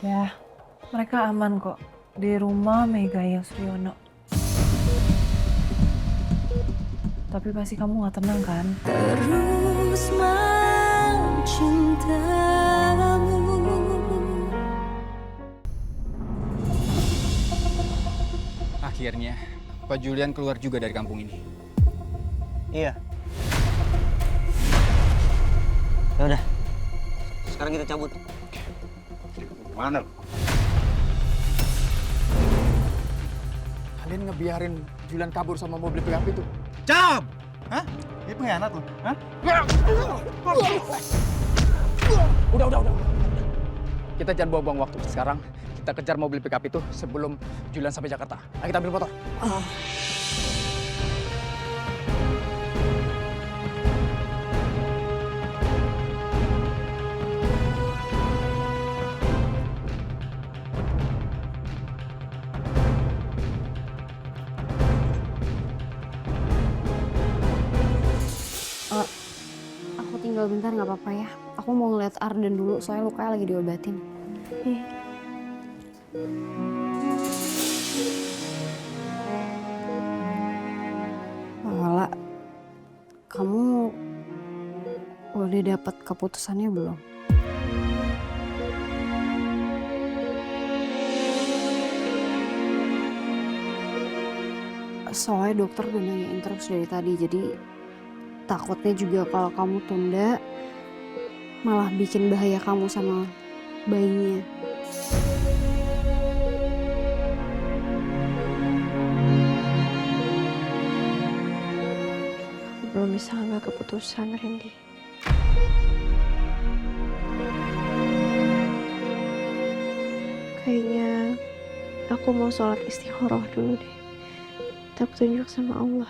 Ya, mereka aman kok di rumah Mega yang Suryono. Tapi pasti kamu gak tenang kan? Terus mencintamu. Akhirnya, Pak Julian keluar juga dari kampung ini. Iya. Ya udah. Sekarang kita cabut. Mana? Kalian ngebiarin Julian kabur sama mobil pick up itu? Jam! Hah? Ini pengkhianat loh. Hah? Udah. Kita jangan buang-buang waktu. Sekarang kita kejar mobil pick up itu sebelum Julian sampai Jakarta. Ayo kita ambil motor. Aku tinggal bentar nggak apa-apa ya. Aku mau ngeliat Arden dulu, soalnya lukanya lagi diobatin. Ih, Lala, kamu udah dapat keputusannya belum? Soalnya dokter udah nanyain terus dari tadi, jadi takutnya juga kalau kamu tunda malah bikin bahaya kamu sama bayinya. Belum bisa ngambil keputusan, Randy. Kayaknya aku mau sholat istikharah dulu deh. Minta petunjuk sama Allah.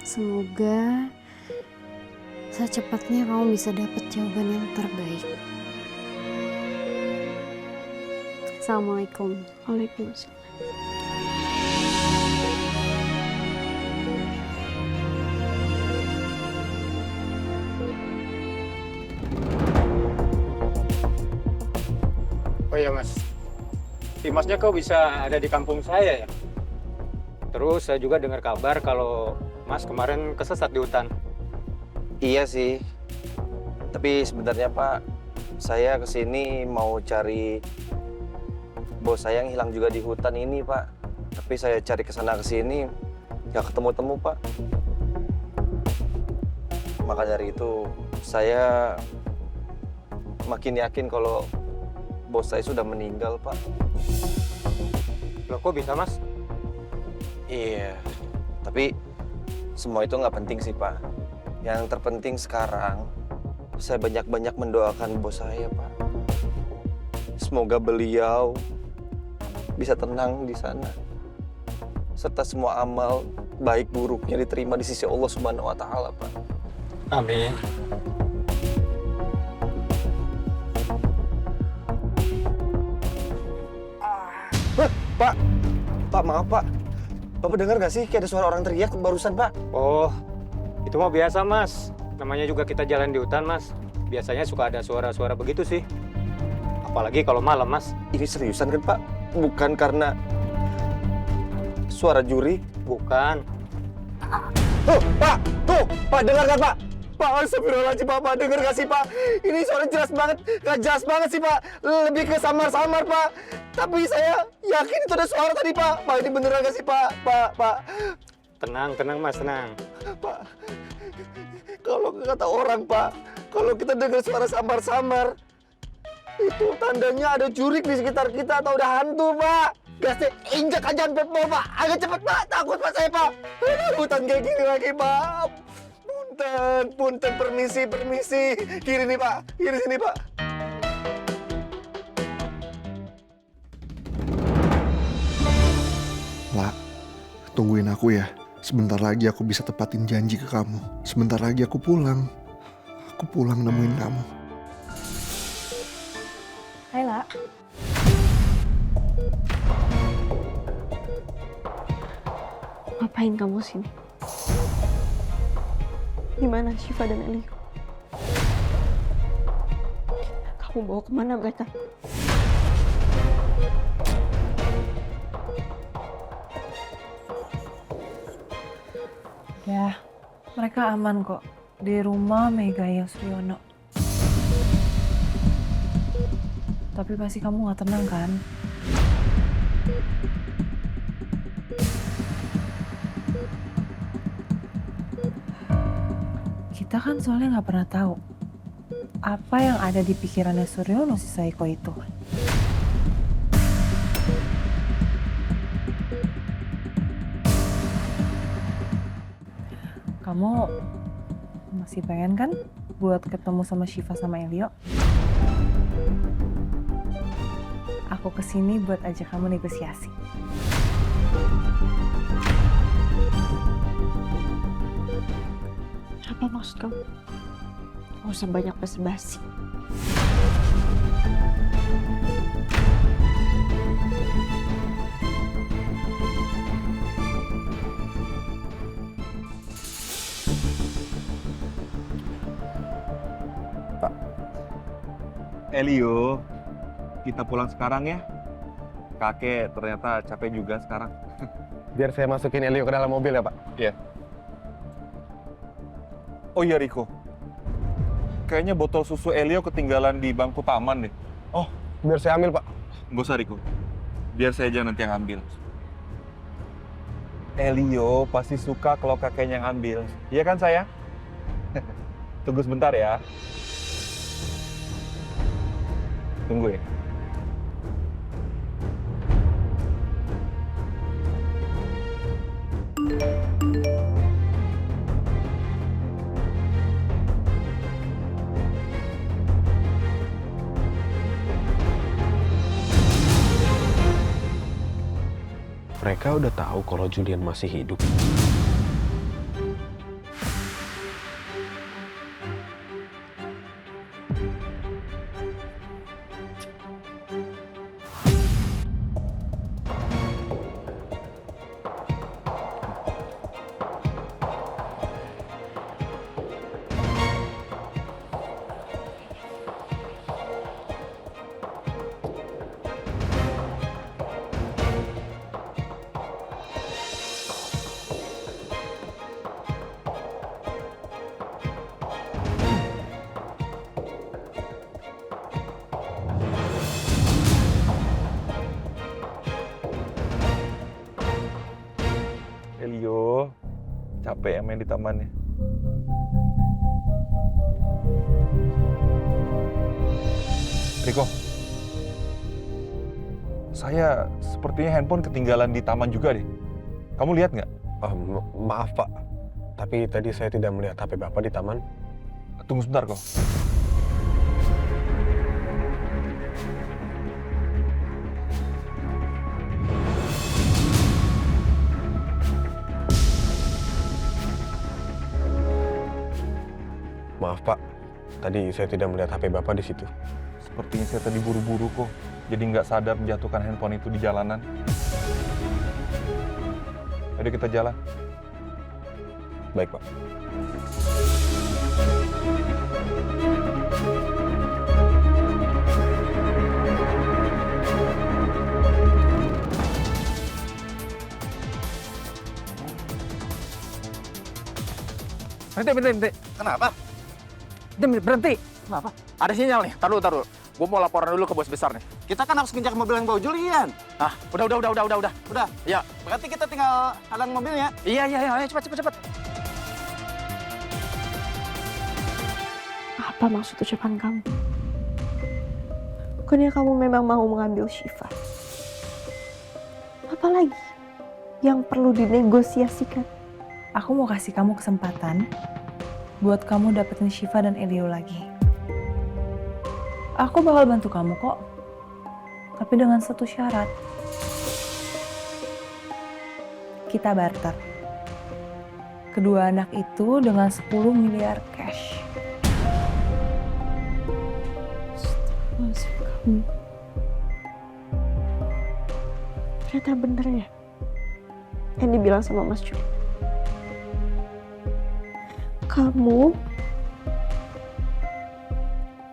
Semoga secepatnya kamu bisa dapat jawaban yang terbaik. Assalamualaikum. Waalaikumsalam. Oh iya mas, Dimasnya kok bisa ada di kampung saya ya? Terus saya juga dengar kabar kalau mas kemarin kesesat di hutan. Iya sih. Tapi sebenarnya Pak, saya kesini mau cari bos saya yang hilang juga di hutan ini Pak. Tapi saya cari kesana kesini nggak ketemu-temu Pak. Maka dari itu saya makin yakin kalau bos saya sudah meninggal Pak. Loh kok bisa mas? Iya, tapi semua itu nggak penting sih Pak. Yang terpenting sekarang, saya banyak-banyak mendoakan bos saya Pak. Semoga beliau bisa tenang di sana. Serta semua amal baik buruknya diterima di sisi Allah Subhanahu wa Ta'ala Pak. Amin. Pak maaf Pak. Bapak dengar nggak sih kayak ada suara orang teriak barusan Pak? Oh, itu mah biasa mas. Namanya juga kita jalan di hutan mas. Biasanya suka ada suara-suara begitu sih. Apalagi kalau malam mas. Ini seriusan kan Pak? Bukan karena suara juri? Bukan. Tuh, Pak dengar kan Pak? Pak, astagfirullahaladzim Pak, dengar nggak sih Pak? Ini suara jelas banget, nggak jelas banget sih Pak. Lebih ke samar-samar Pak. Tapi saya yakin itu ada suara tadi Pak. Pak, ini beneran nggak sih Pak? Pak. Tenang mas, tenang. Pak, kalau kata orang Pak, kalau kita dengar suara samar-samar, itu tandanya ada jurik di sekitar kita atau ada hantu Pak. Gasnya injak aja sampai bawah Pak. Agak cepet Pak, takut Pak saya Pak. Hutan kayak gini lagi Pak. Punten, permisi. Kiri nih Pak, kiri sini Pak. Lah, tungguin aku ya. Sebentar lagi aku bisa tepatin janji ke kamu. Sebentar lagi aku pulang. Aku pulang nemuin kamu. hai La. Ngapain kamu sini? Di mana Syifa dan Elio? Kamu bawa kemana mereka? Ya, mereka aman kok. Di rumah Megaya Suryono. Tapi pasti kamu gak tenang kan? Kita kan soalnya gak pernah tahu apa yang ada di pikirannya Suryono si Saiko itu. Kamu masih pengen kan buat ketemu sama Syifa sama Elio? Aku kesini buat ajak kamu negosiasi. Apa maksud kamu? Gak usah banyak basa-basi. Elio, kita pulang sekarang ya. Kakek ternyata capek juga sekarang. Biar saya masukin Elio ke dalam mobil ya, Pak. Iya. Oh iya Riko, kayaknya botol susu Elio ketinggalan di bangku taman deh. Oh, biar saya ambil, Pak. Nggak usah Riko, biar saya aja nanti yang ambil. Elio pasti suka kalau kakeknya yang ambil. Iya kan sayang? Tunggu sebentar ya. Tunggu ya. Mereka udah tahu kalau Julian masih hidup. Elio, capek ya main di tamannya. Riko, saya sepertinya handphone ketinggalan di taman juga deh. Kamu lihat nggak? Maaf Pak, tapi tadi saya tidak melihat HP Bapak di taman. Tunggu sebentar kok. Maaf Pak, tadi saya tidak melihat HP Bapak di situ. Sepertinya saya tadi buru-buru kok, jadi nggak sadar menjatuhkan handphone itu di jalanan. Ayo kita jalan. Baik Pak. Berhenti. Kenapa? Berhenti. Kenapa? Ada sinyal nih. Taruh. Gue mau laporan dulu ke bos besar nih. Kita kan harus ngejar mobil yang bawa Julian. Ah, udah. Udah? Ya. Berarti kita tinggal halang mobilnya. Iya, ayo cepat. Apa maksud ucapan kamu? Bukannya kamu memang mau mengambil Syifa? Apalagi yang perlu dinegosiasikan? Aku mau kasih kamu kesempatan buat kamu dapetin Syifa dan Elio lagi. Aku bakal bantu kamu kok. Tapi dengan satu syarat. Kita barter. Kedua anak itu dengan 10 miliar cash. Maksud kamu? Ternyata bener ya yang dibilang sama Mas Juli. kamu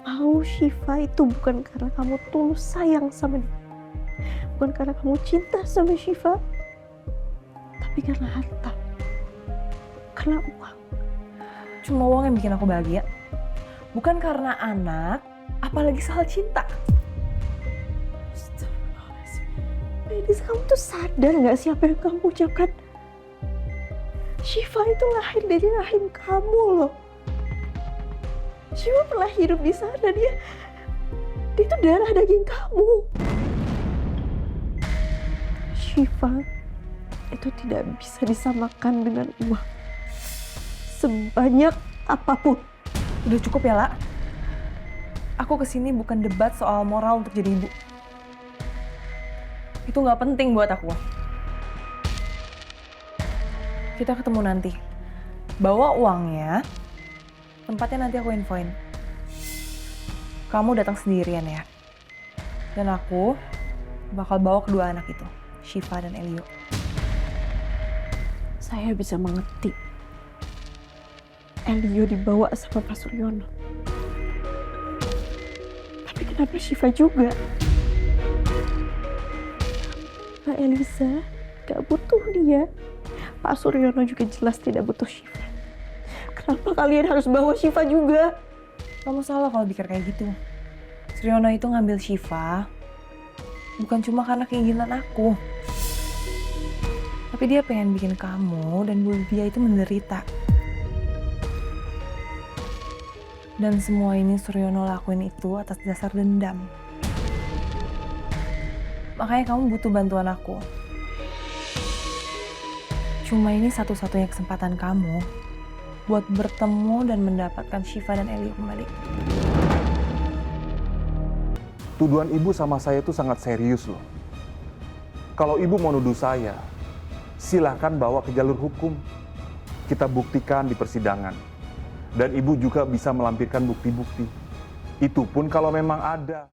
mau Syifa itu bukan karena kamu tulus sayang sama dia, bukan karena kamu cinta sama Syifa, tapi karena harta, karena uang. Cuma uang yang bikin aku bahagia. Bukan karena anak, apalagi soal cinta. Astagfirullahaladzim. Medis, kamu tuh sadar gak sih apa yang kamu ucapkan? Syifa itu lahir dari rahim kamu loh. Syifa pernah hidup di sana, dia itu darah daging kamu. Syifa itu tidak bisa disamakan dengan uang sebanyak apapun. Udah cukup ya, La. Aku kesini bukan debat soal moral untuk jadi ibu. Itu nggak penting buat aku. Kita ketemu nanti. Bawa uangnya, tempatnya nanti aku infoin. Kamu datang sendirian ya. Dan aku bakal bawa kedua anak itu, Syifa dan Elio. Saya bisa mengerti. Elio dibawa sama Pak Suryono. Tapi kenapa Syifa juga? Pak Elisa gak butuh dia. Pak Suryono juga jelas tidak butuh Syifa. Kenapa kalian harus bawa Syifa juga? Kamu salah kalau pikir kayak gitu. Suryono itu ngambil Syifa bukan cuma karena keinginan aku. Tapi dia pengen bikin kamu dan Bu Lydia itu menderita. Dan semua ini Suryono lakuin itu atas dasar dendam. Makanya kamu butuh bantuan aku. Cuma ini satu-satunya kesempatan kamu buat bertemu dan mendapatkan Syifa dan Elio kembali. Tuduhan ibu sama saya itu sangat serius loh. Kalau ibu mau nuduh saya, silahkan bawa ke jalur hukum. Kita buktikan di persidangan. Dan ibu juga bisa melampirkan bukti-bukti. Itu pun kalau memang ada.